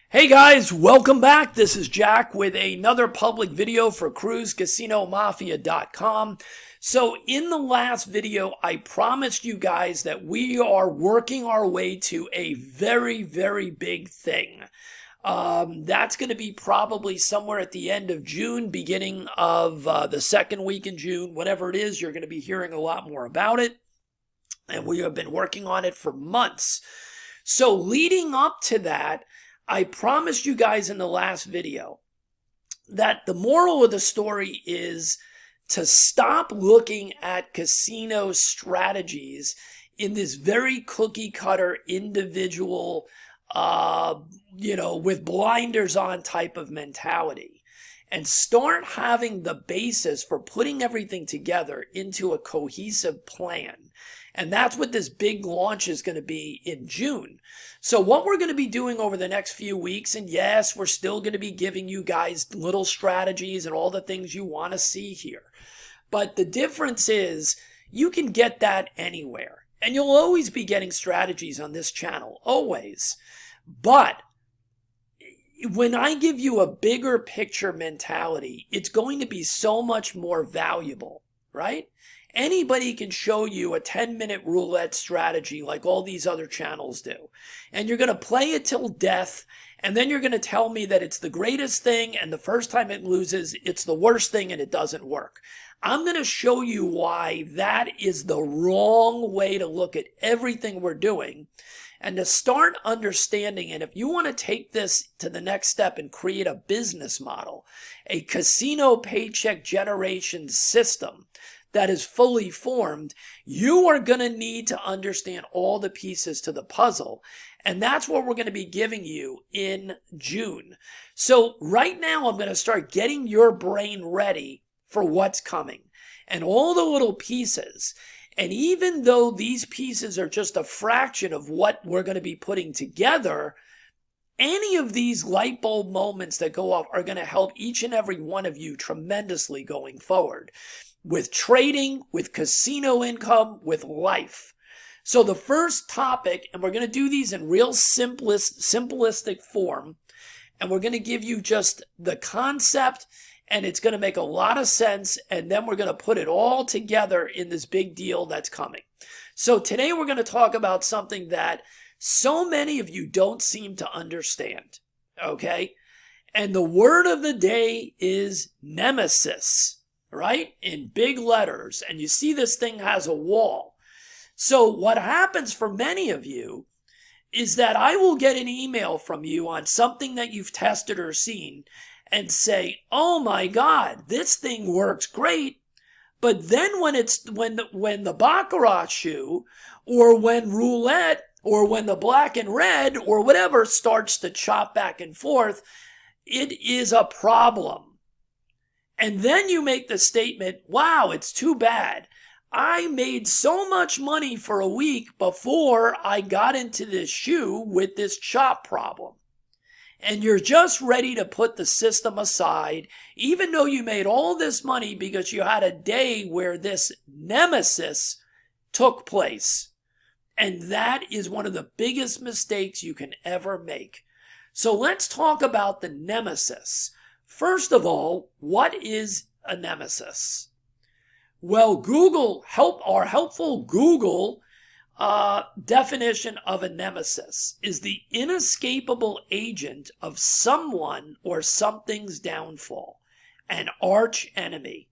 Hey guys, welcome back. This is Jack with another public video for CruiseCasinoMafia.com. So in the last video, I promised you guys that we are working our way to a very, very big thing. That's going to be probably somewhere at the end of June, beginning of the second week in June. Whatever it is, you're going to be hearing a lot more about it. And we have been working on it for months. So leading up to that, I promised you guys in the last video that the moral of the story is to stop looking at casino strategies in this very cookie cutter individual, with blinders on type of mentality, and start having the basis for putting everything together into a cohesive plan. And that's what this big launch is going to be in June. So what we're going to be doing over the next few weeks, and yes, we're still going to be giving you guys little strategies and all the things you want to see here. But the difference is you can get that anywhere. And you'll always be getting strategies on this channel, always. But when I give you a bigger picture mentality, it's going to be so much more valuable, right? Anybody can show you a 10-minute roulette strategy like all these other channels do. And you're going to play it till death, and then you're going to tell me that it's the greatest thing, and the first time it loses, it's the worst thing and it doesn't work. I'm going to show you why that is the wrong way to look at everything we're doing, and to start understanding it. If you want to take this to the next step and create a business model, a casino paycheck generation system that is fully formed, you are going to need to understand all the pieces to the puzzle. And that's what we're going to be giving you in June. So right now, I'm going to start getting your brain ready for what's coming and all the little pieces. And even though these pieces are just a fraction of what we're going to be putting together, any of these light bulb moments that go off are going to help each and every one of you tremendously going forward. With trading, with casino income, with life. So the first topic, and we're going to do these in real simplistic form, and we're going to give you just the concept, and it's going to make a lot of sense, and then we're going to put it all together in this big deal that's coming. So today we're going to talk about something that so many of you don't seem to understand, okay? And the word of the day is nemesis. Right? In big letters. And you see this thing has a wall. So what happens for many of you is that I will get an email from you on something that you've tested or seen and say, oh my God, this thing works great. But then when the Baccarat shoe, or when roulette, or when the black and red, or whatever starts to chop back and forth, it is a problem. And then you make the statement, wow, it's too bad. I made so much money for a week before I got into this shoe with this chop problem. And you're just ready to put the system aside, even though you made all this money because you had a day where this nemesis took place. And that is one of the biggest mistakes you can ever make. So let's talk about the nemesis. First of all, what is a nemesis? Well, our helpful Google definition of a nemesis is the inescapable agent of someone or something's downfall. An arch enemy,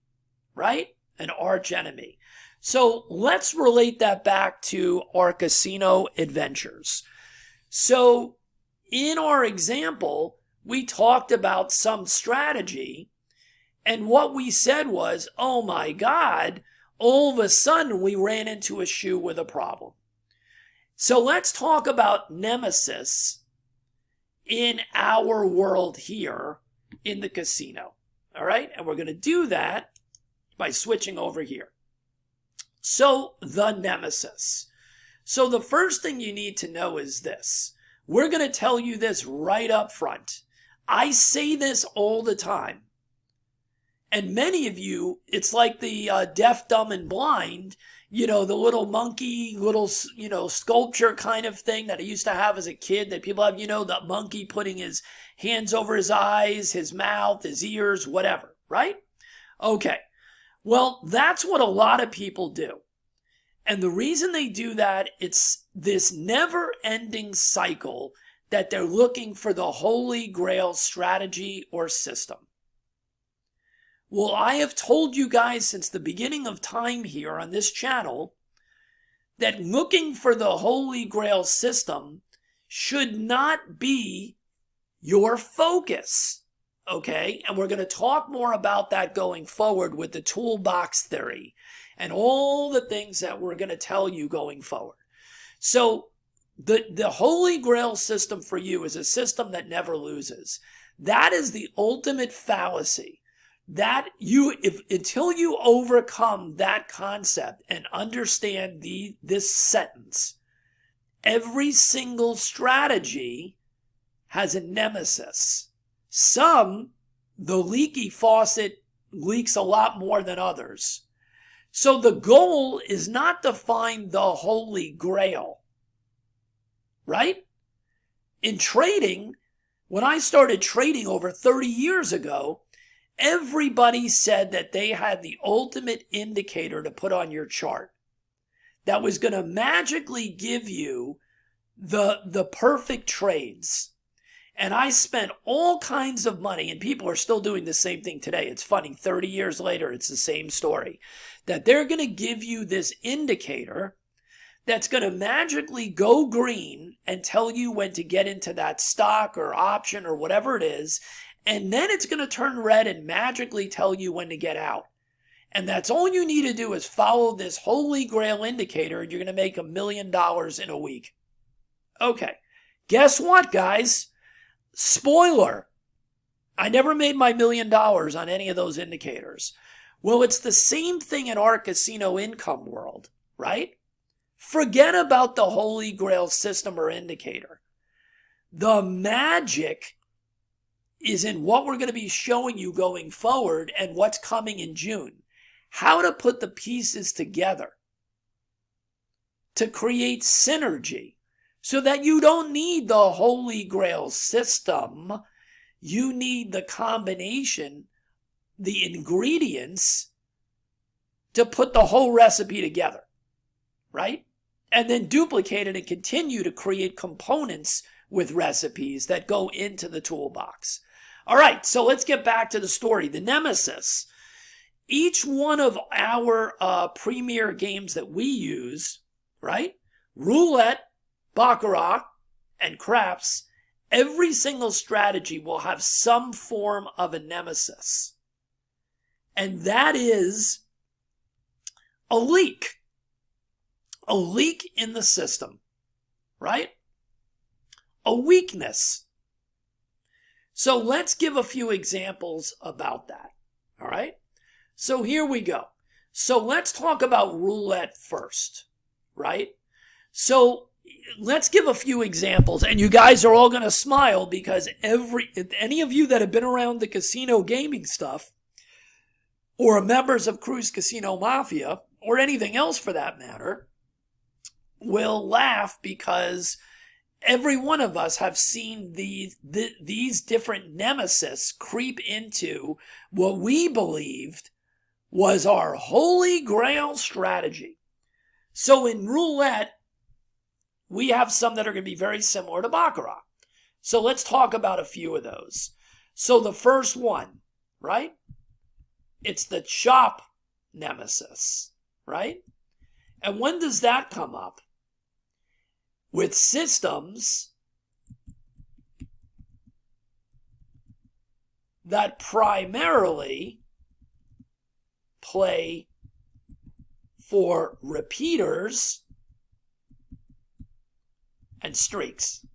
right? An arch enemy. So let's relate that back to our casino adventures. So in our example, we talked about some strategy, and what we said was, oh my God, all of a sudden we ran into a shoe with a problem. So let's talk about nemesis in our world here in the casino. All right, and we're going to do that by switching over here. So the nemesis. So the first thing you need to know is this. We're going to tell you this right up front. I say this all the time. And many of you, it's like the deaf, dumb, and blind, the little monkey, little, sculpture kind of thing that I used to have as a kid that people have, the monkey putting his hands over his eyes, his mouth, his ears, whatever, right? Okay. Well, that's what a lot of people do. And the reason they do that, it's this never-ending cycle that they're looking for the holy grail strategy or system. Well, I have told you guys since the beginning of time here on this channel that looking for the holy grail system should not be your focus. Okay? And we're going to talk more about that going forward with the toolbox theory and all the things that we're going to tell you going forward. So the holy grail system for you is a system that never loses. That is the ultimate fallacy. That until you overcome that concept and understand this sentence, every single strategy has a nemesis. Some, the leaky faucet leaks a lot more than others. So the goal is not to find the holy grail, right? In trading, when I started trading over 30 years ago, everybody said that they had the ultimate indicator to put on your chart that was going to magically give you the perfect trades. And I spent all kinds of money, and people are still doing the same thing today. It's funny, 30 years later, it's the same story. That they're going to give you this indicator that's going to magically go green and tell you when to get into that stock or option or whatever it is. And then it's going to turn red and magically tell you when to get out. And that's all you need to do is follow this holy grail indicator and you're going to make $1 million in a week. Okay. Guess what, guys? Spoiler. I never made my $1 million on any of those indicators. Well, it's the same thing in our casino income world, right? Forget about the holy grail system or indicator. The magic is in what we're going to be showing you going forward and what's coming in June. How to put the pieces together to create synergy so that you don't need the holy grail system. You need the combination, the ingredients to put the whole recipe together, right? And then duplicate it and continue to create components with recipes that go into the toolbox. All right, so let's get back to the story. The Nemesis. Each one of our premier games that we use, right? Roulette, Baccarat, and Craps, every single strategy will have some form of a nemesis. And that is a leak. A leak in the system, right? A weakness. So let's give a few examples about that, all right? So here we go. So let's talk about roulette first, right? So let's give a few examples, and you guys are all going to smile because any of you that have been around the casino gaming stuff or are members of Cruise Casino Mafia or anything else for that matter will laugh because every one of us have seen these different nemesis creep into what we believed was our holy grail strategy. So in roulette, we have some that are going to be very similar to Baccarat. So let's talk about a few of those. So the first one, right? It's the chop nemesis, right? And when does that come up? With systems that primarily play for repeaters and streaks.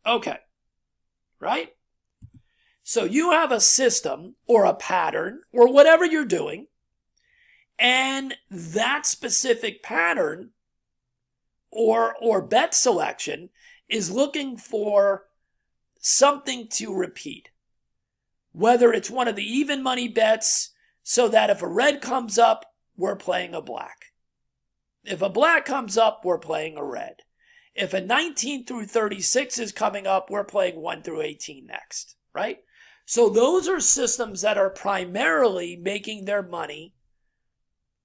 Okay, right? So you have a system or a pattern or whatever you're doing, and that specific pattern or bet selection is looking for something to repeat. whether it's one of the even money bets, so that if a red comes up, we're playing a black. If a black comes up, we're playing a red. If a 19 through 36 is coming up, we're playing 1 through 18 next, right? So those are systems that are primarily making their money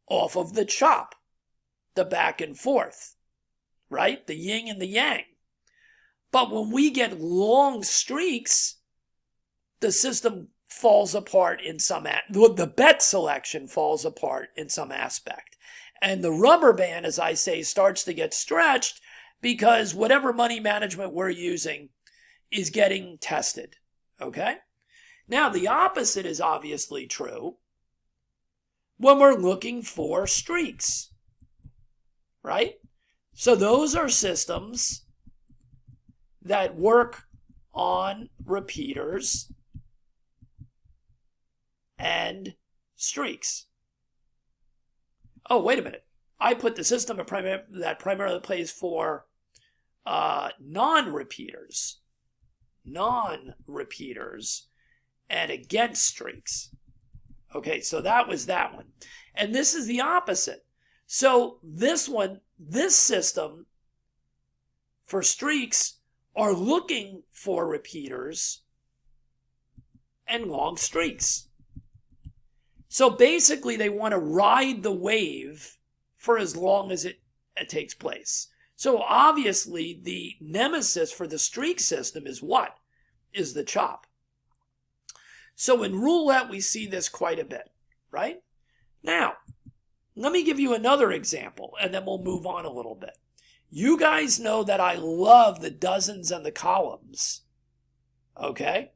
off of the chop, the back and forth, right? The yin and the yang. But when we get long streaks, the system falls apart in some, the bet selection falls apart in some aspect. And the rubber band, as I say, starts to get stretched because whatever money management we're using is getting tested, okay? Now, the opposite is obviously true when we're looking for streaks, right? So those are systems that work on repeaters and streaks. Oh, wait a minute. I put the system that primarily plays for non-repeaters and against streaks. Okay, so that was that one. And this is the opposite. So this system for streaks are looking for repeaters and long streaks. So basically they want to ride the wave for as long as it takes place. So obviously the nemesis for the streak system is what? Is the chop. So in roulette we see this quite a bit, right? Now, let me give you another example and then we'll move on a little bit. You guys know that I love the dozens and the columns, okay?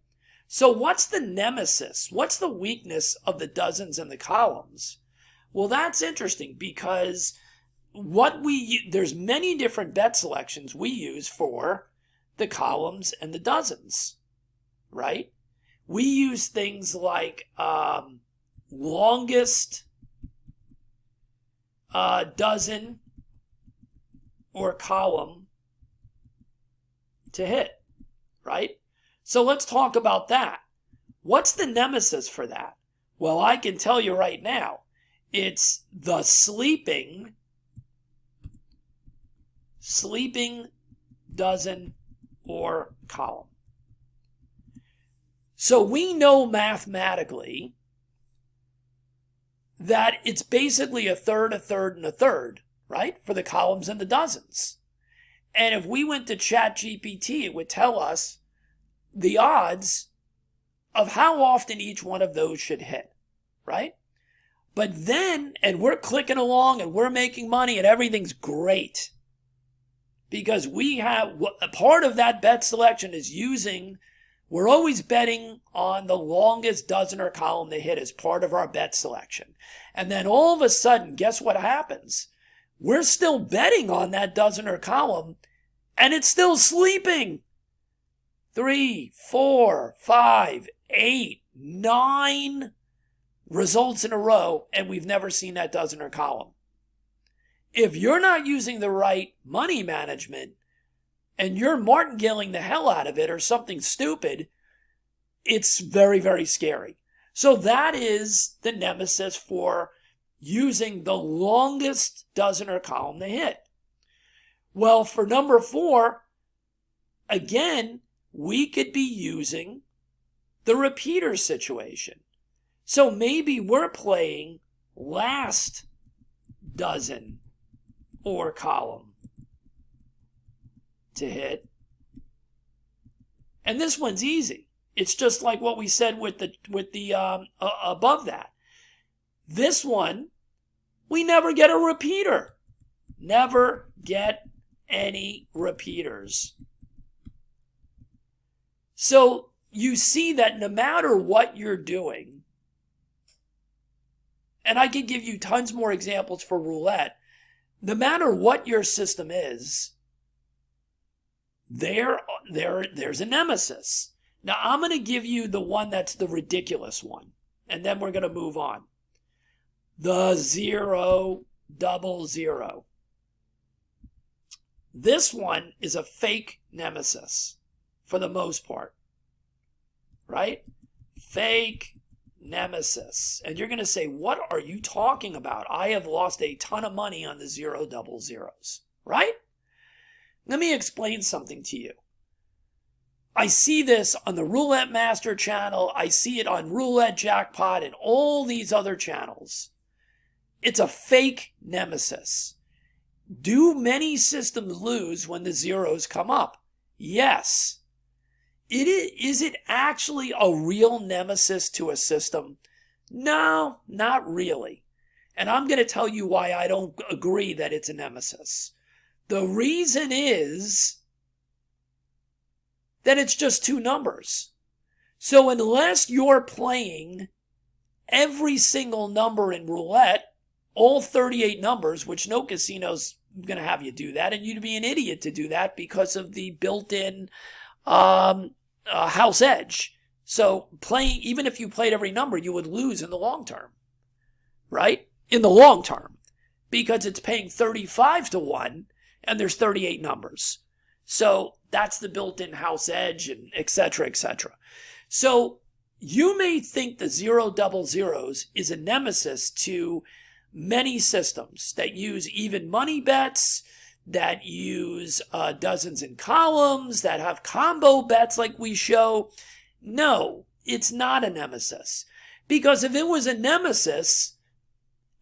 So what's the nemesis? What's the weakness of the dozens and the columns? Well, that's interesting because there's many different bet selections we use for the columns and the dozens, right? We use things like longest dozen or column to hit, right? So let's talk about that. What's the nemesis for that? Well, I can tell you right now, it's the sleeping dozen or column. So we know mathematically that it's basically a third, and a third, right? For the columns and the dozens. And if we went to ChatGPT, it would tell us the odds of how often each one of those should hit, right? But then, and we're clicking along and we're making money and everything's great. Because we have, a part of that bet selection is we're always betting on the longest dozen or column to hit as part of our bet selection. And then all of a sudden, guess what happens? We're still betting on that dozen or column and it's still sleeping. 3, 4, 5, 8, 9 results in a row, and we've never seen that dozen or column. If you're not using the right money management and you're martingale the hell out of it or something stupid, it's very, very scary. So that is the nemesis for using the longest dozen or column to hit. Well, for number 4, again, we could be using the repeater situation. So maybe we're playing last dozen or column to hit. And this one's easy. It's just like what we said with the above that. This one, we never get a repeater. Never get any repeaters. So you see that no matter what you're doing, and I could give you tons more examples for roulette, no matter what your system is, there's a nemesis. Now I'm going to give you the one that's the ridiculous one, and then we're going to move on. The 0, 0. This one is a fake nemesis for the most part, right? fake nemesis. And you're going to say, what are you talking about? I have lost a ton of money on the 0 double zeros, right? Let me explain something to you. I see this on the Roulette Master channel. I see it on Roulette Jackpot and all these other channels. It's a fake nemesis. Do many systems lose when the zeros come up? Yes. Is it actually a real nemesis to a system? No, not really. And I'm going to tell you why I don't agree that it's a nemesis. The reason is that it's just two numbers. So unless you're playing every single number in roulette, all 38 numbers, which no casino's going to have you do that, and you'd be an idiot to do that because of the built-in house edge. So even if you played every number, you would lose in the long term, right? In the long term, because it's paying 35 to 1 and there's 38 numbers. So that's the built-in house edge, and et cetera, et cetera. So you may think the 0 double zeros is a nemesis to many systems that use even money bets, that use dozens and columns, that have combo bets like we show. No, it's not a nemesis. Because if it was a nemesis,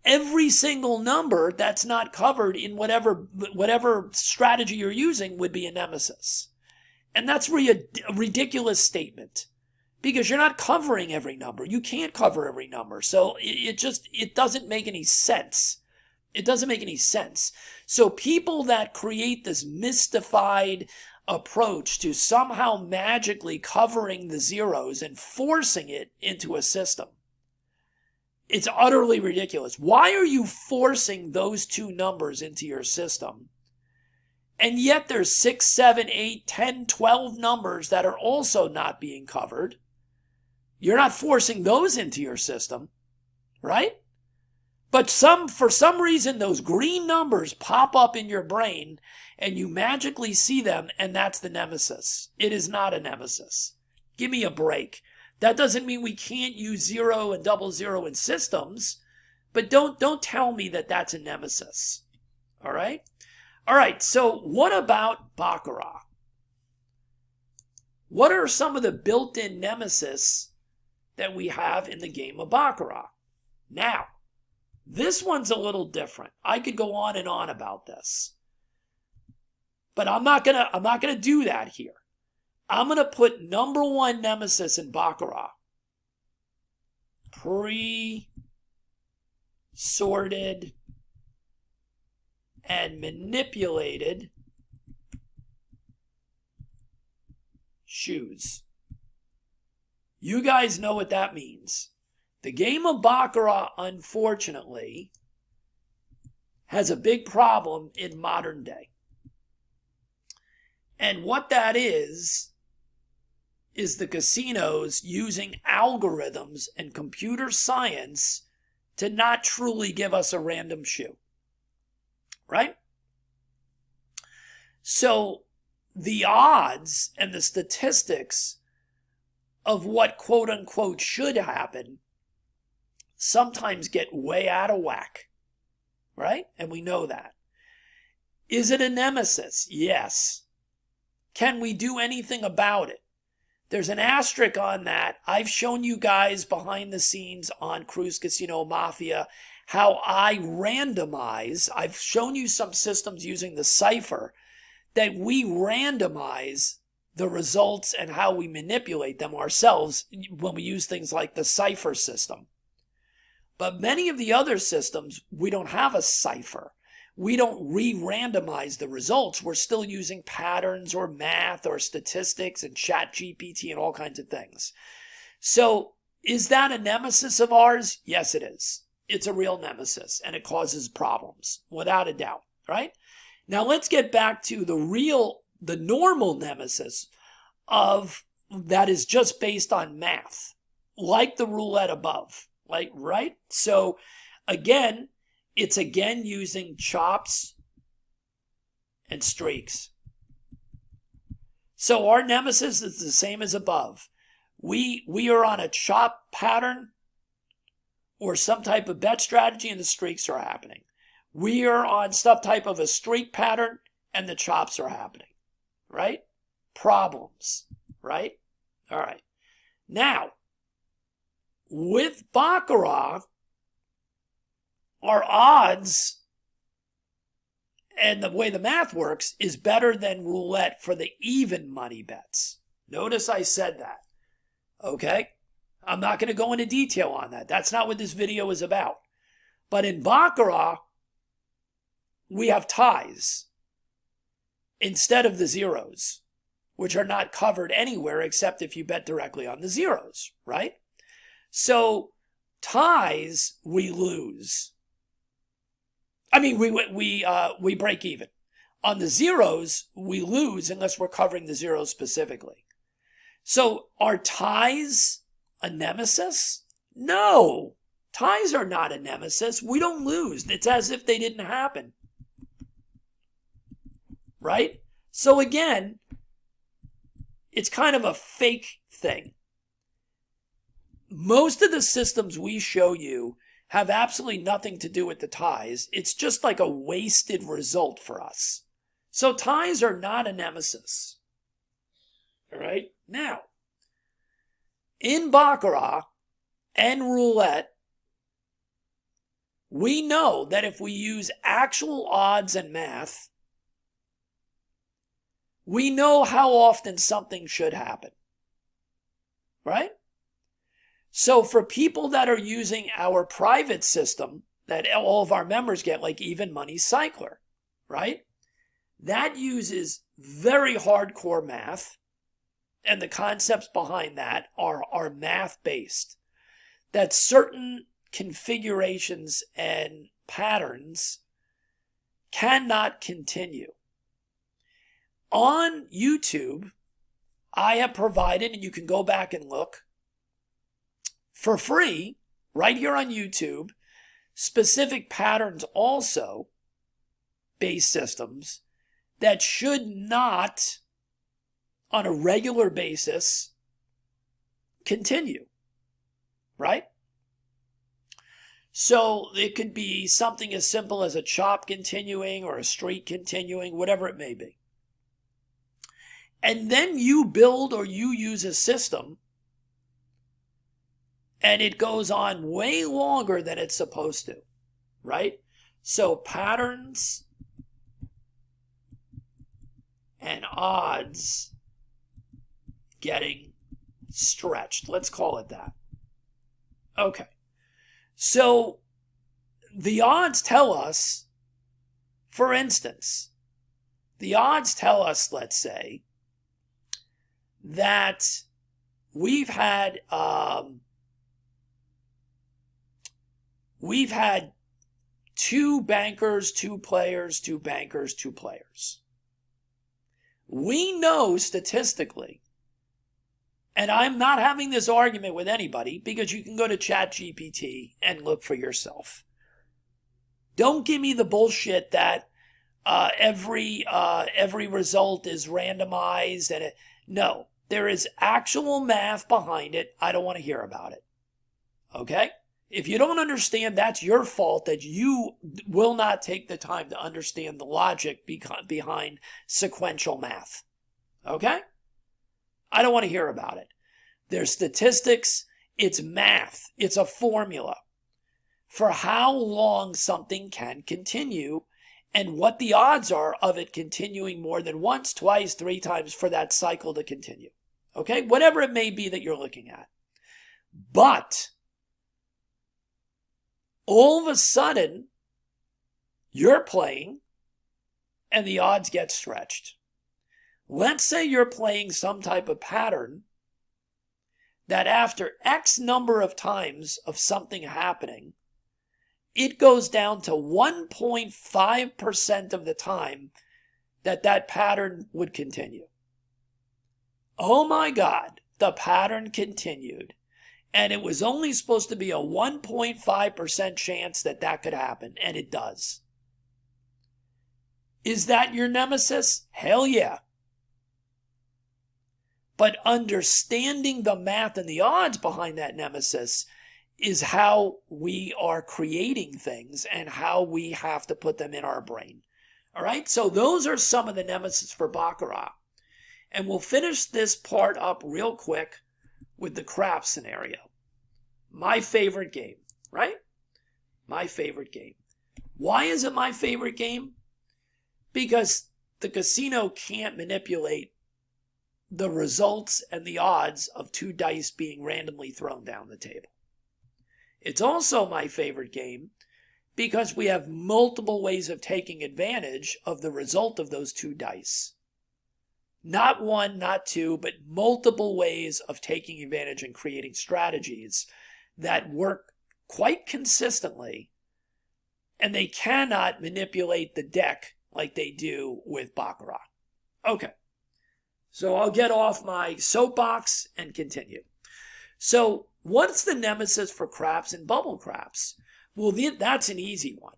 every single number that's not covered in whatever strategy you're using would be a nemesis. And that's a ridiculous statement. Because you're not covering every number. You can't cover every number. So it doesn't make any sense. It doesn't make any sense. So people that create this mystified approach to somehow magically covering the zeros and forcing it into a system, it's utterly ridiculous. Why are you forcing those two numbers into your system? And yet there's 6, 7, 8, 10, 12 numbers that are also not being covered. You're not forcing those into your system, right? But for some reason, those green numbers pop up in your brain and you magically see them, and that's the nemesis. It is not a nemesis. Give me a break. That doesn't mean we can't use 0 and double zero in systems, but don't tell me that that's a nemesis. All right? All right, so what about Baccarat? What are some of the built-in nemesis that we have in the game of Baccarat? Now, this one's a little different. I could go on and on about this, but I'm not gonna do that here. I'm gonna put number one nemesis in Baccarat: pre-sorted and manipulated shoes. You guys know what that means. The game of Baccarat, unfortunately, has a big problem in modern day. And what that is the casinos using algorithms and computer science to not truly give us a random shoe. Right? So the odds and the statistics of what quote unquote should happen sometimes get way out of whack, right? And we know that. Is it a nemesis? Yes. Can we do anything about it? There's an asterisk on that. I've shown you guys behind the scenes on Cruise Casino Mafia how I randomize. I've shown you some systems using the cipher that we randomize the results and how we manipulate them ourselves when we use things like the cipher system. But many of the other systems, we don't have a cipher. We don't re-randomize the results. We're still using patterns or math or statistics and ChatGPT and all kinds of things. So is that a nemesis of ours? Yes, it is. It's a real nemesis, and it causes problems, without a doubt, right? Now let's get back to the normal nemesis of that is just based on math, like the roulette above, like, right? So again, it's again using chops and streaks. So our nemesis is the same as above. we are on a chop pattern or some type of bet strategy and the streaks are happening. We are on some type of a streak pattern and the chops are happening, right? Problems, right? All right. Now, with Baccarat, our odds and the way the math works is better than roulette for the even money bets. Notice I said that, okay? I'm not going to go into detail on that. That's not what this video is about. But in Baccarat, we have ties instead of the zeros, which are not covered anywhere except if you bet directly on the zeros, right? So ties, we lose. I mean, we break even. On the zeros, we lose unless we're covering the zeros specifically. So are ties a nemesis? No. Ties are not a nemesis. We don't lose. It's as if they didn't happen. Right? So again, it's kind of a fake thing. Most of the systems we show you have absolutely nothing to do with the ties. It's just like a wasted result for us. So ties are not a nemesis. All right? Now, in Baccarat and roulette, we know that if we use actual odds and math, we know how often something should happen. Right? So for people that are using our private system that all of our members get, like Even Money Cycler, right? That uses very hardcore math, and the concepts behind that are math-based. That certain configurations and patterns cannot continue. On YouTube, I have provided, and you can go back and look, for free, right here on YouTube, specific patterns also, base systems, that should not, on a regular basis, continue, right? So it could be something as simple as a chop continuing or a streak continuing, whatever it may be. And then you build or you use a system and it goes on way longer than it's supposed to, right? So patterns and odds getting stretched. Let's call it that. Okay. So the odds tell us, for instance, the odds tell us, let's say, that we've had two bankers, two players, two bankers, two players. We know statistically, and I'm not having this argument with anybody because you can go to ChatGPT and look for yourself. Don't give me the bullshit that every result is randomized and no, there is actual math behind it. I don't want to hear about it. Okay? If you don't understand, that's your fault that you will not take the time to understand the logic behind sequential math. Okay? I don't want to hear about it. There's statistics. It's math. It's a formula for how long something can continue and what the odds are of it continuing more than once, twice, three times for that cycle to continue. Okay? Whatever it may be that you're looking at. But all of a sudden, you're playing and the odds get stretched. Let's say you're playing some type of pattern that after X number of times of something happening, it goes down to 1.5% of the time that pattern would continue. Oh my God, the pattern continued. And it was only supposed to be a 1.5% chance that could happen, and it does. Is that your nemesis? Hell yeah. But understanding the math and the odds behind that nemesis is how we are creating things and how we have to put them in our brain. All right, so those are some of the nemesis for Baccarat. And we'll finish this part up real quick with the craps scenario. My favorite game, right? My favorite game. Why is it my favorite game? Because the casino can't manipulate the results and the odds of two dice being randomly thrown down the table. It's also my favorite game because we have multiple ways of taking advantage of the result of those two dice. Not one, not two, but multiple ways of taking advantage and creating strategies that work quite consistently, and they cannot manipulate the deck like they do with Baccarat. Okay, so I'll get off my soapbox and continue. So what's the nemesis for craps and bubble craps? Well, that's an easy one.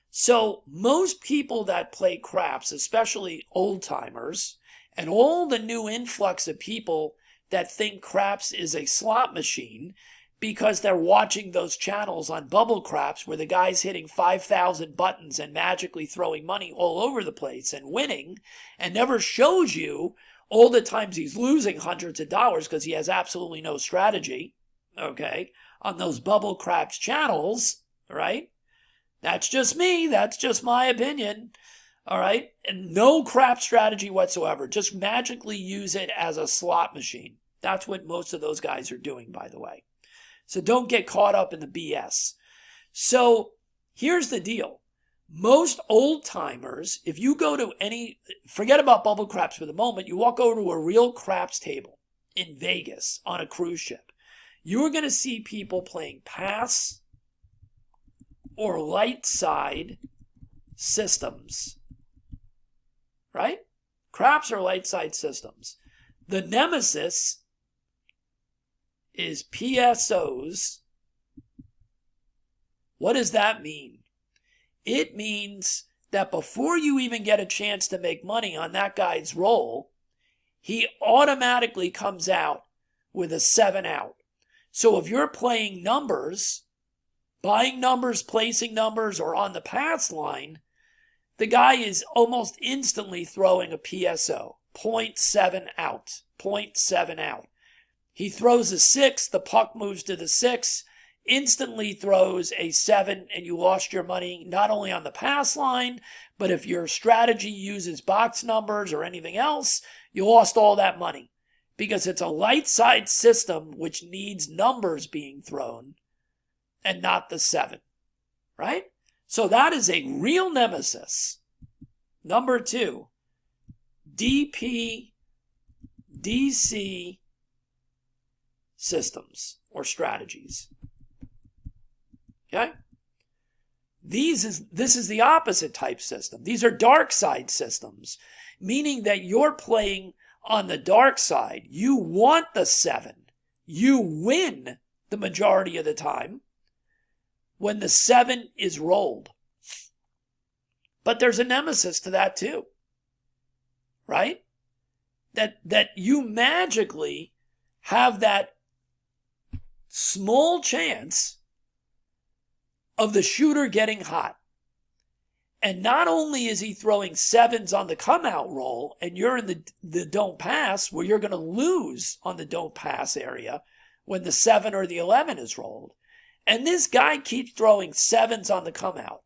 So most people that play craps, especially old timers, and all the new influx of people that think craps is a slot machine because they're watching those channels on bubble craps where the guy's hitting 5,000 buttons and magically throwing money all over the place and winning, and never shows you all the times he's losing hundreds of dollars because he has absolutely no strategy, okay, on those bubble craps channels, right? That's just me. That's just my opinion. All right. And no crap strategy whatsoever. Just magically use it as a slot machine. That's what most of those guys are doing, by the way. So don't get caught up in the BS. So here's the deal. Most old timers, if you go to forget about bubble craps for the moment, you walk over to a real craps table in Vegas on a cruise ship, you're going to see people playing pass or light side systems, right? Craps or light side systems. The nemesis is PSOs. What does that mean? It means that before you even get a chance to make money on that guy's roll, he automatically comes out with a 7 out. So if you're playing numbers, buying numbers, placing numbers, or on the pass line, the guy is almost instantly throwing a PSO, 0.7 out, 0.7 out. He throws a 6, the puck moves to the 6, instantly throws a 7, and you lost your money not only on the pass line, but if your strategy uses box numbers or anything else, you lost all that money because it's a light side system which needs numbers being thrown and not the 7, right? So that is a real nemesis. Number 2, DP, DC systems or strategies. Okay? This is the opposite type system. These are dark side systems, meaning that you're playing on the dark side. You want the 7. You win the majority of the time when the 7 is rolled. But there's a nemesis to that too, right? That you magically have that small chance of the shooter getting hot. And not only is he throwing 7s on the come out roll and you're in the don't pass where you're going to lose on the don't pass area when the 7 or the 11 is rolled. And this guy keeps throwing 7s on the come out.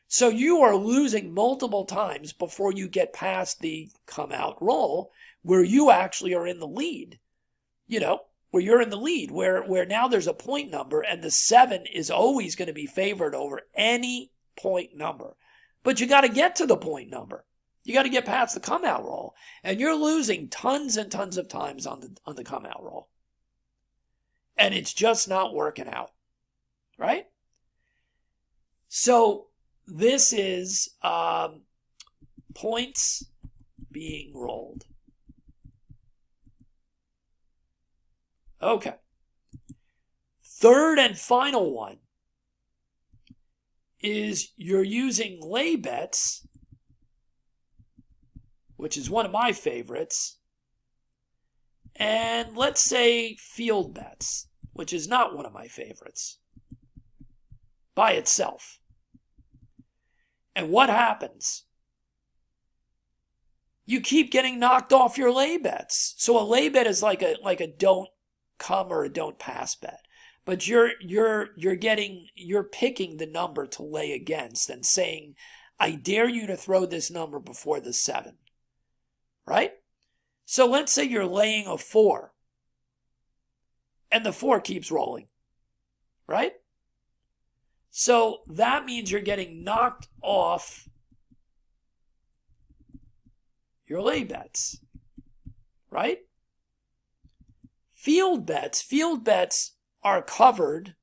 So you are losing multiple times before you get past the come out roll where you actually are in the lead. You know, where you're in the lead, where now there's a point number and the 7 is always going to be favored over any point number. But you got to get to the point number. You got to get past the come out roll. And you're losing tons and tons of times on the come out roll. And it's just not working out. Right? So this is points being rolled. Okay. Third and final one is you're using lay bets, which is one of my favorites, and let's say field bets, which is not one of my favorites, by itself. And what happens? You keep getting knocked off your lay bets. So a lay bet is like a don't come or a don't pass bet. But you're picking the number to lay against and saying, I dare you to throw this number before the 7. Right? So let's say you're laying a 4. And the 4 keeps rolling. Right? So that means you're getting knocked off your lay bets. Right? Field bets are covered.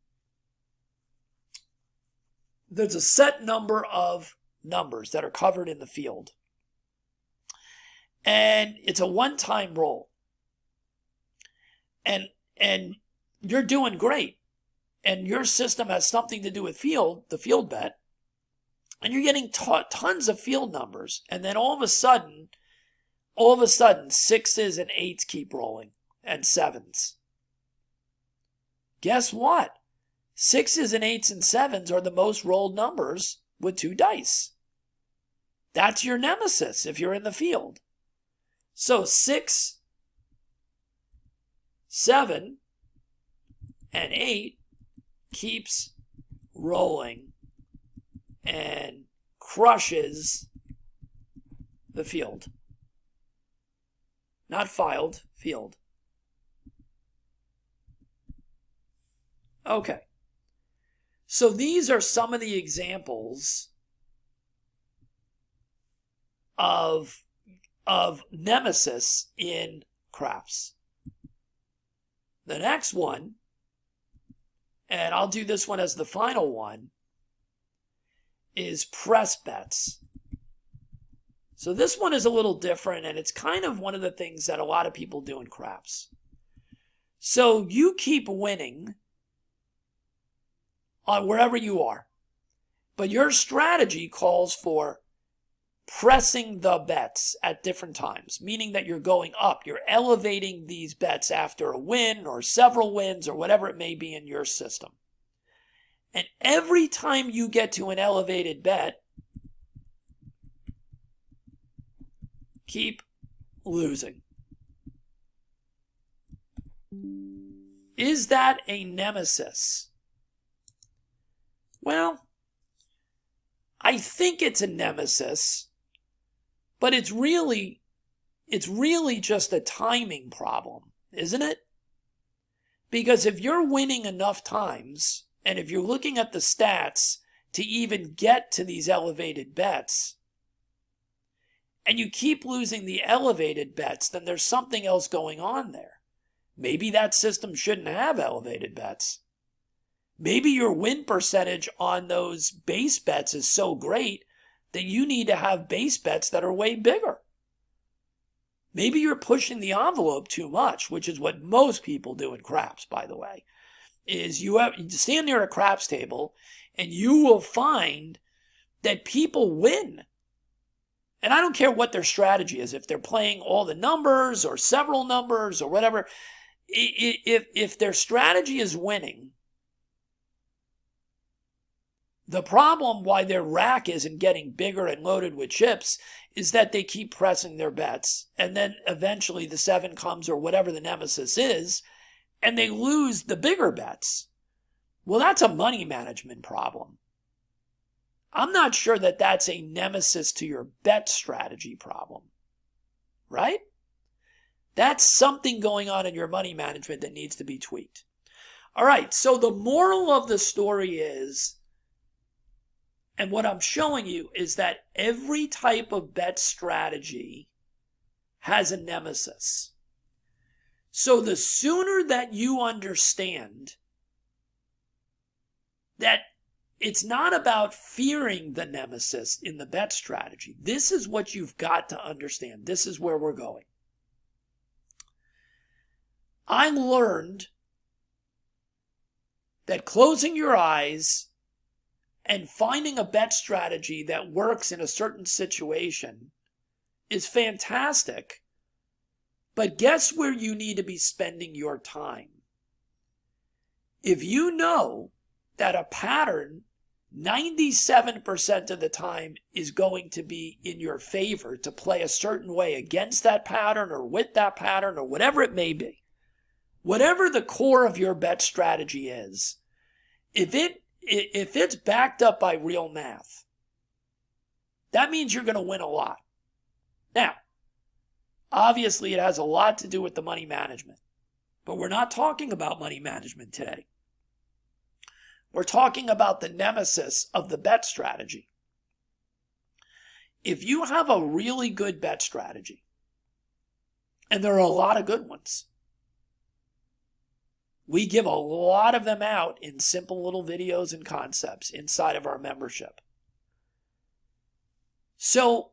There's a set number of numbers that are covered in the field. And it's a one-time roll. And you're doing great. And your system has something to do with the field bet. And you're getting tons of field numbers. And then all of a sudden, 6s and 8s keep rolling. And 7s. Guess what? 6s and 8s and 7s are the most rolled numbers with 2 dice. That's your nemesis if you're in the field. So 6, 7, and 8 keeps rolling and crushes the field. Not filed, field. Okay. So these are some of the examples of nemesis in craps. The next one, and I'll do this one as the final one, is press bets. So this one is a little different, and it's kind of one of the things that a lot of people do in craps. So you keep winning on wherever you are, but your strategy calls for pressing the bets at different times, meaning that you're going up. You're elevating these bets after a win or several wins or whatever it may be in your system. And every time you get to an elevated bet, keep losing. Is that a nemesis? Well, I think it's a nemesis, but it's really just a timing problem, isn't it? Because if you're winning enough times, and if you're looking at the stats to even get to these elevated bets, and you keep losing the elevated bets, then there's something else going on there. Maybe that system shouldn't have elevated bets. Maybe your win percentage on those base bets is so great that you need to have base bets that are way bigger. Maybe you're pushing the envelope too much, which is what most people do in craps, by the way. Is you stand near a craps table and you will find that people win. And I don't care what their strategy is, if they're playing all the numbers or several numbers or whatever. If their strategy is winning, the problem why their rack isn't getting bigger and loaded with chips is that they keep pressing their bets. And then eventually the 7 comes or whatever the nemesis is, and they lose the bigger bets. Well, that's a money management problem. I'm not sure that that's a nemesis to your bet strategy problem. Right? That's something going on in your money management that needs to be tweaked. All right, so the moral of the story is, and what I'm showing you is that every type of bet strategy has a nemesis. So the sooner that you understand that it's not about fearing the nemesis in the bet strategy. This is what you've got to understand. This is where we're going. I learned that closing your eyes and finding a bet strategy that works in a certain situation is fantastic But guess where you need to be spending your time? If you know that a pattern 97% of the time is going to be in your favor to play a certain way against that pattern or with that pattern or whatever it may be, whatever the core of your bet strategy is, if it's backed up by real math, that means you're going to win a lot. Now, obviously it has a lot to do with the money management, but we're not talking about money management today. We're talking about the nemesis of the bet strategy. If you have a really good bet strategy, and there are a lot of good ones, we give a lot of them out in simple little videos and concepts inside of our membership. So,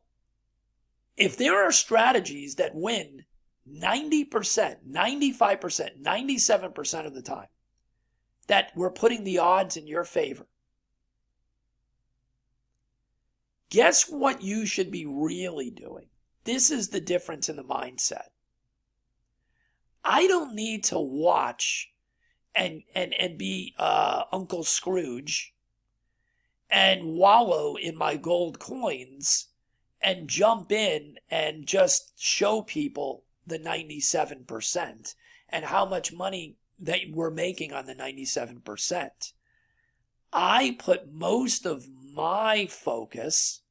if there are strategies that win 90%, 95%, 97% of the time, that we're putting the odds in your favor, guess what you should be really doing? This is the difference in the mindset. I don't need to watch and be Uncle Scrooge and wallow in my gold coins and jump in and just show people the 97% and how much money that we're making on the 97%. I put most of my focus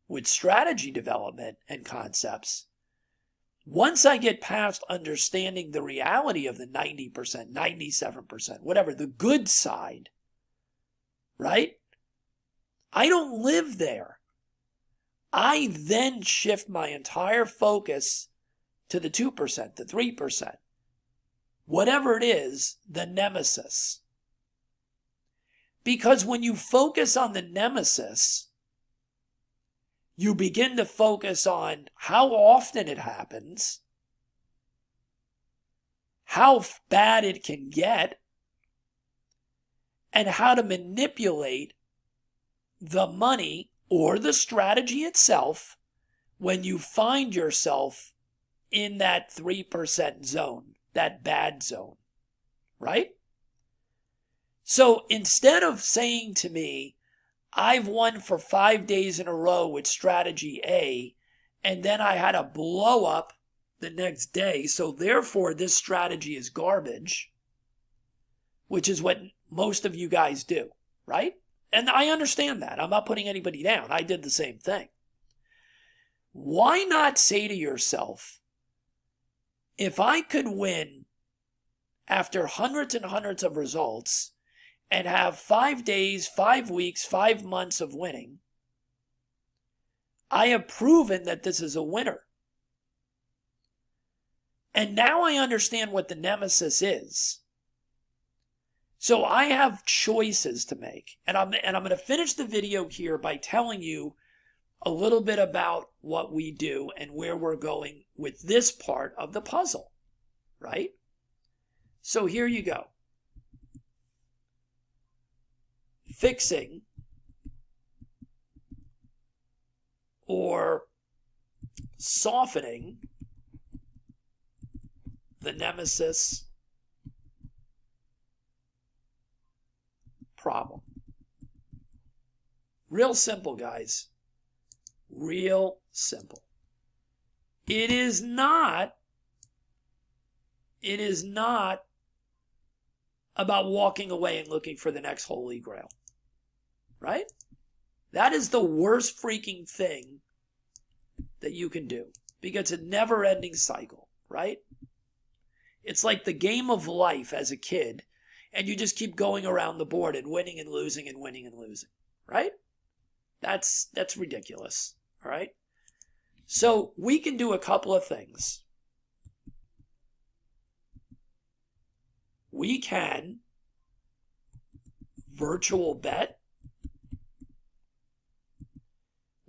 with strategy development and concepts. Once I get past understanding the reality of the 90%, 97%, whatever, the good side, right? I don't live there. I then shift my entire focus to the 2%, the 3%. Whatever it is, the nemesis. Because when you focus on the nemesis, you begin to focus on how often it happens, how bad it can get, and how to manipulate the money or the strategy itself when you find yourself in that 3% zone. That bad zone, right? So instead of saying to me, I've won for 5 days in a row with strategy A, and then I had a blow up the next day, so therefore this strategy is garbage, which is what most of you guys do, right? And I understand that. I'm not putting anybody down. I did the same thing. Why not say to yourself, if I could win after hundreds and hundreds of results and have 5 days, 5 weeks, 5 months of winning, I have proven that this is a winner. And now I understand what the nemesis is. So I have choices to make. And I'm going to finish the video here by telling you a little bit about what we do and where we're going with this part of the puzzle, right? So here you go. Fixing or softening the nemesis problem. Real simple, guys. Real simple. It is not about walking away and looking for the next holy grail. Right? That is the worst freaking thing that you can do, because it's a never-ending cycle, right? It's like the game of life as a kid, and you just keep going around the board and winning and losing and winning and losing, right? That's ridiculous, all right? So we can do a couple of things. We can virtual bet.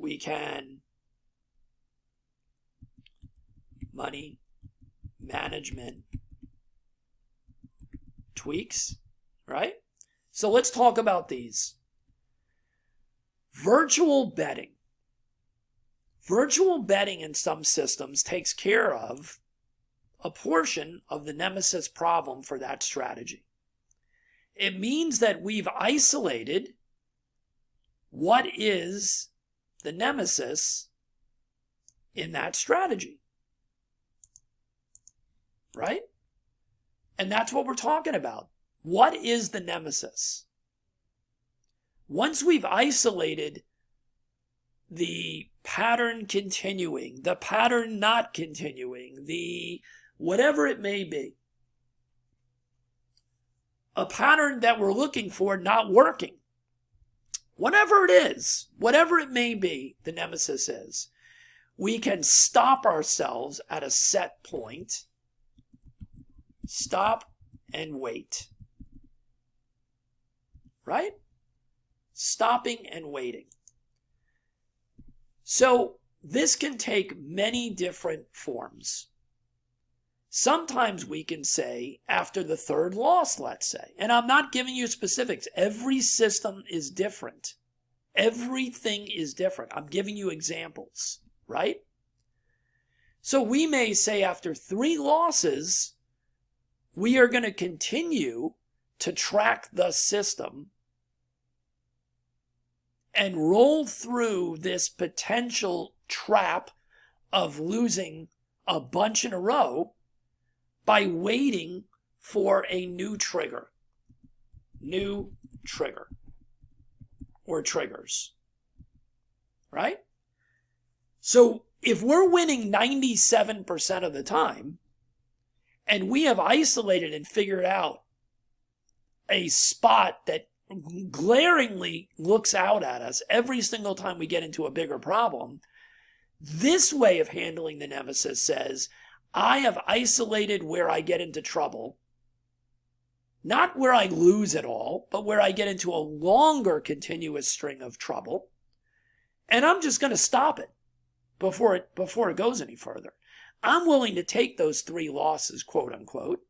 We can money management tweaks, right? So let's talk about these. Virtual betting. Virtual betting in some systems takes care of a portion of the nemesis problem for that strategy. It means that we've isolated what is the nemesis in that strategy, right? And that's what we're talking about. What is the nemesis? Once we've isolated the pattern continuing, the pattern not continuing, the whatever it may be, a pattern that we're looking for not working, whatever it is, whatever it may be, the nemesis is, we can stop ourselves at a set point, stop and wait, right? Stopping and waiting. So this can take many different forms. Sometimes we can say after the third loss, let's say, and I'm not giving you specifics. Every system is different. Everything is different. I'm giving you examples, right? So we may say after 3 losses, we are going to continue to track the system and roll through this potential trap of losing a bunch in a row by waiting for a new trigger or triggers, right? So if we're winning 97% of the time and we have isolated and figured out a spot that glaringly looks out at us every single time we get into a bigger problem, this way of handling the nemesis says, I have isolated where I get into trouble, not where I lose it all, but where I get into a longer continuous string of trouble, and I'm just going to stop it before it goes any further. I'm willing to take those 3 losses, quote unquote,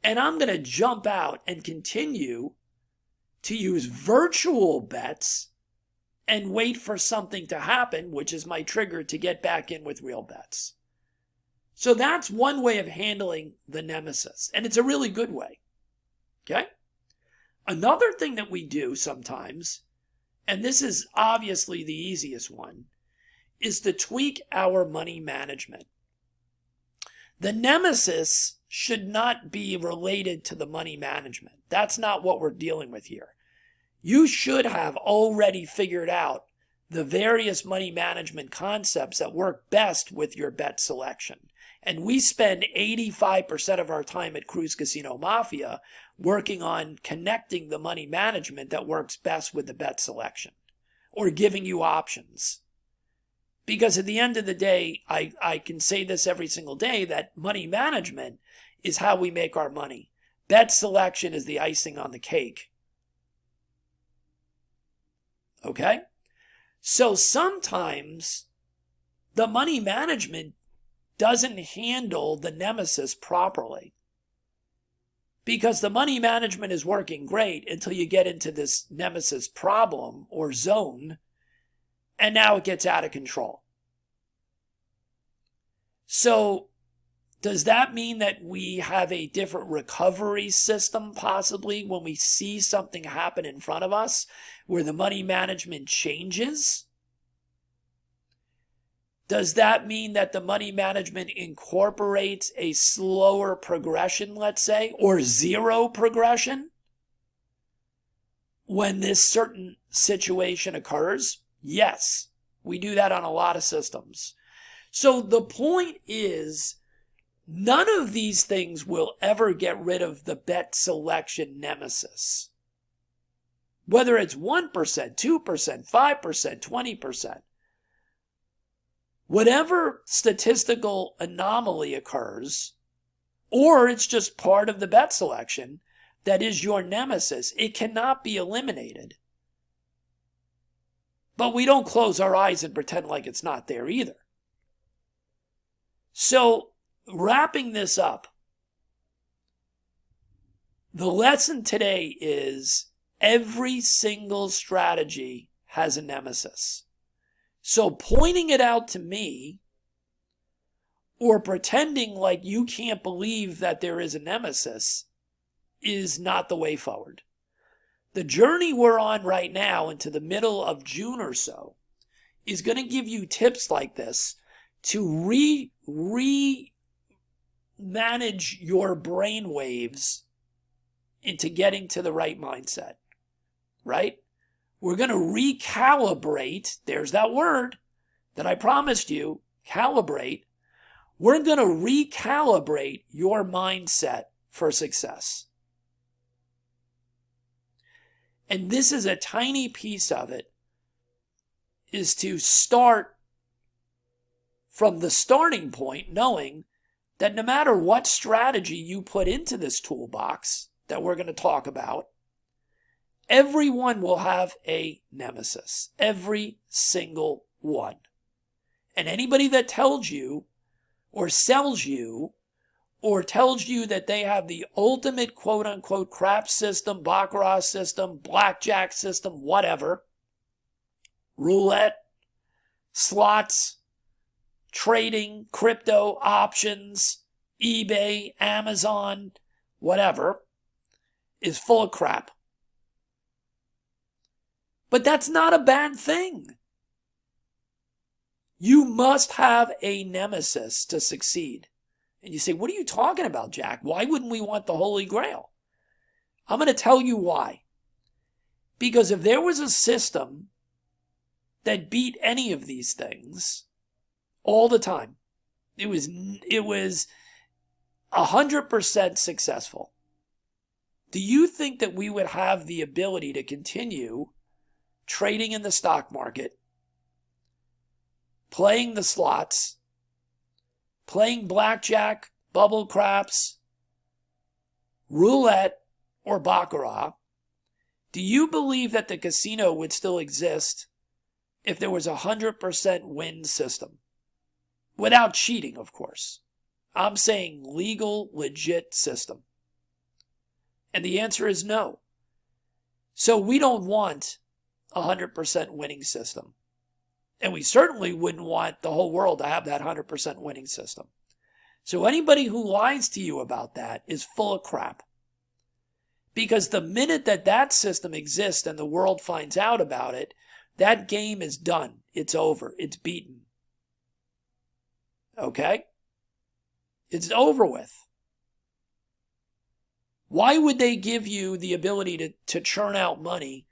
and I'm going to jump out and continue to use virtual bets and wait for something to happen, which is my trigger to get back in with real bets. So that's one way of handling the nemesis, and it's a really good way. Okay? Another thing that we do sometimes, and this is obviously the easiest one, is to tweak our money management. The nemesis should not be related to the money management. That's not what we're dealing with here. You should have already figured out the various money management concepts that work best with your bet selection. And we spend 85% of our time at Cruise Casino Mafia working on connecting the money management that works best with the bet selection or giving you options. Because at the end of the day, I can say this every single day, that money management is how we make our money. Bet selection is the icing on the cake. Okay? So sometimes the money management doesn't handle the nemesis properly. Because the money management is working great until you get into this nemesis problem or zone, and now it gets out of control. So does that mean that we have a different recovery system possibly when we see something happen in front of us where the money management changes? Does that mean that the money management incorporates a slower progression, let's say, or zero progression when this certain situation occurs? Yes, we do that on a lot of systems. So the point is, none of these things will ever get rid of the bet selection nemesis. Whether it's 1%, 2%, 5%, 20%. Whatever statistical anomaly occurs, or it's just part of the bet selection that is your nemesis, it cannot be eliminated. But we don't close our eyes and pretend like it's not there either. So, wrapping this up, the lesson today is every single strategy has a nemesis. So pointing it out to me or pretending like you can't believe that there is a nemesis is not the way forward. The journey we're on right now into the middle of June or so is going to give you tips like this to manage your brain waves into getting to the right mindset, right? We're going to recalibrate. There's that word that I promised you, calibrate. We're going to recalibrate your mindset for success. And this is a tiny piece of it, is to start from the starting point knowing that no matter what strategy you put into this toolbox that we're going to talk about, everyone will have a nemesis. Every single one. And anybody that tells you or sells you or tells you that they have the ultimate quote-unquote crap system, Baccarat system, blackjack system, whatever, roulette, slots, trading, crypto, options, eBay, Amazon, whatever, is full of crap. But that's not a bad thing. You must have a nemesis to succeed. And you say, what are you talking about, Jack? Why wouldn't we want the Holy Grail? I'm going to tell you why. Because if there was a system that beat any of these things all the time, it was 100% successful. Do you think that we would have the ability to continue trading in the stock market, playing the slots, playing blackjack, bubble craps, roulette, or baccarat? Do you believe that the casino would still exist if there was a 100% win system? Without cheating, of course. I'm saying legal, legit system. And the answer is no. So we don't want a 100% winning system. And we certainly wouldn't want the whole world to have that 100% winning system. So anybody who lies to you about that is full of crap. Because the minute that that system exists and the world finds out about it, that game is done. It's over. It's beaten. Okay? It's over with. Why would they give you the ability to churn out money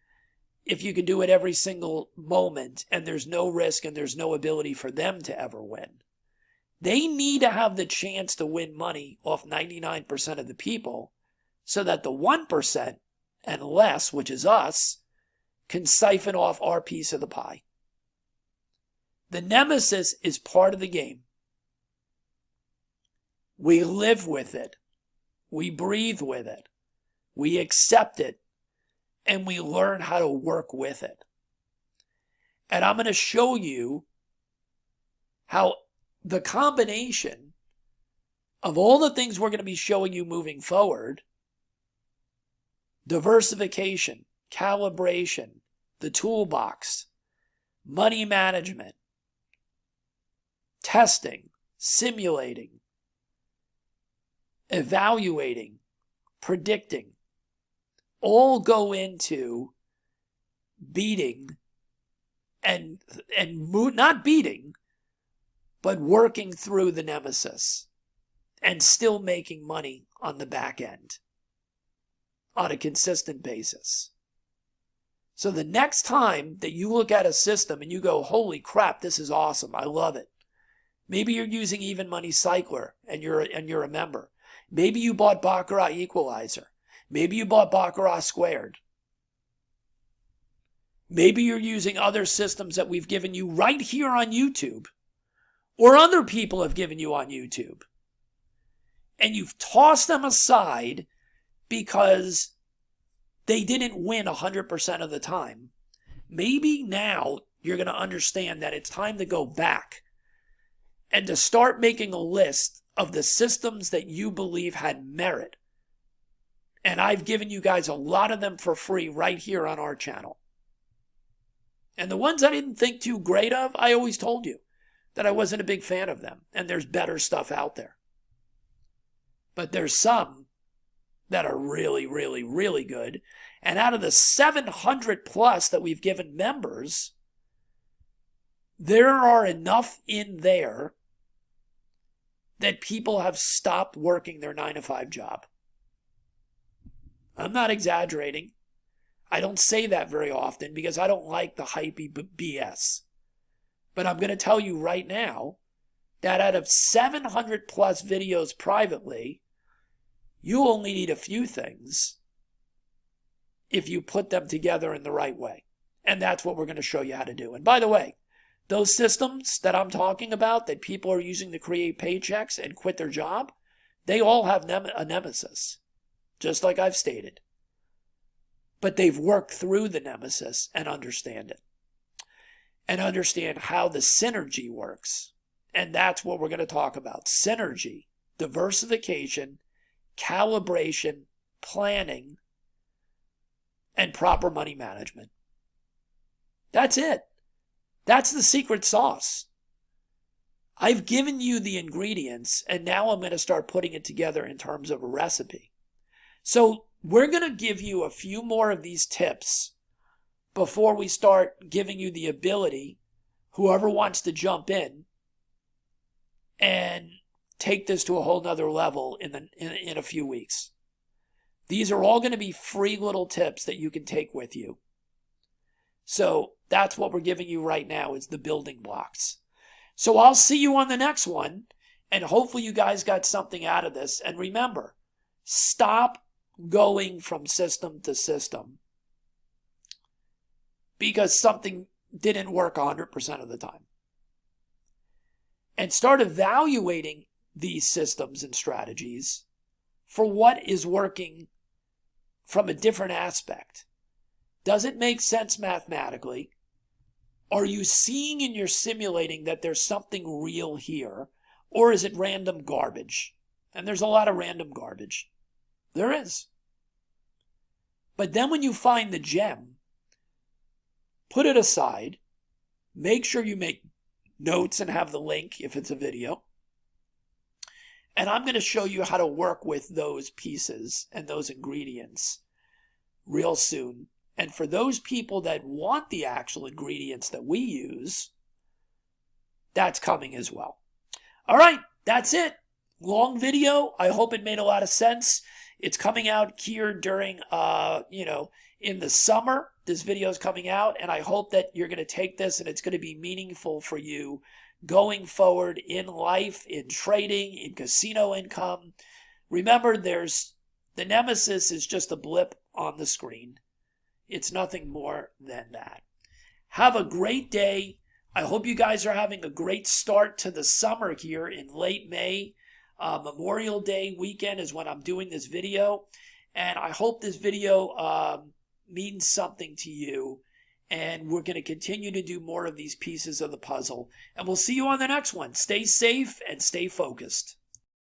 if you can do it every single moment and there's no risk and there's no ability for them to ever win? They need to have the chance to win money off 99% of the people so that the 1% and less, which is us, can siphon off our piece of the pie. The nemesis is part of the game. We live with it. We breathe with it. We accept it. And we learn how to work with it. And I'm going to show you how the combination of all the things we're going to be showing you moving forward, diversification, calibration, the toolbox, money management, testing, simulating, evaluating, predicting, all go into beating and not beating, but working through the nemesis and still making money on the back end on a consistent basis. So the next time that you look at a system and you go, holy crap, this is awesome, I love it. Maybe you're using Even Money Cycler and you're a member. Maybe you bought Baccarat Equalizer. Maybe you bought Baccarat Squared. Maybe you're using other systems that we've given you right here on YouTube, or other people have given you on YouTube. And you've tossed them aside because they didn't win 100% of the time. Maybe now you're going to understand that it's time to go back and to start making a list of the systems that you believe had merit. And I've given you guys a lot of them for free right here on our channel. And the ones I didn't think too great of, I always told you. that I wasn't a big fan of them. And there's better stuff out there. But there's some that are really, really, really good. And out of the 700 plus that we've given members, there are enough in there that people have stopped working their 9-to-5 job. I'm not exaggerating. I don't say that very often because I don't like the hypey BS. But I'm going to tell you right now that out of 700 plus videos privately, you only need a few things if you put them together in the right way. And that's what we're going to show you how to do. And by the way, those systems that I'm talking about that people are using to create paychecks and quit their job, they all have a nemesis, just like I've stated. But they've worked through the nemesis and understand it. And understand how the synergy works. And that's what we're going to talk about. Synergy, diversification, calibration, planning, and proper money management. That's it. That's the secret sauce. I've given you the ingredients, and now I'm going to start putting it together in terms of a recipe. So we're going to give you a few more of these tips before we start giving you the ability, whoever wants to jump in and take this to a whole nother level in a few weeks. These are all going to be free little tips that you can take with you. So that's what we're giving you right now, is the building blocks. So I'll see you on the next one, and hopefully you guys got something out of this. And remember, stop going from system to system because something didn't work 100% of the time. And start evaluating these systems and strategies for what is working from a different aspect. Does it make sense mathematically? Are you seeing in your simulating that there's something real here? Or is it random garbage? And there's a lot of random garbage. There is. But then when you find the gem, put it aside, make sure you make notes and have the link if it's a video. And I'm going to show you how to work with those pieces and those ingredients real soon. And for those people that want the actual ingredients that we use, that's coming as well. All right, that's it. Long video. I hope it made a lot of sense. It's coming out here during, in the summer. This video is coming out, and I hope that you're going to take this and it's going to be meaningful for you going forward in life, in trading, in casino income. Remember, the nemesis is just a blip on the screen. It's nothing more than that. Have a great day. I hope you guys are having a great start to the summer here in late May. Memorial Day weekend is when I'm doing this video. And I hope this video means something to you. And we're going to continue to do more of these pieces of the puzzle. And we'll see you on the next one. Stay safe and stay focused.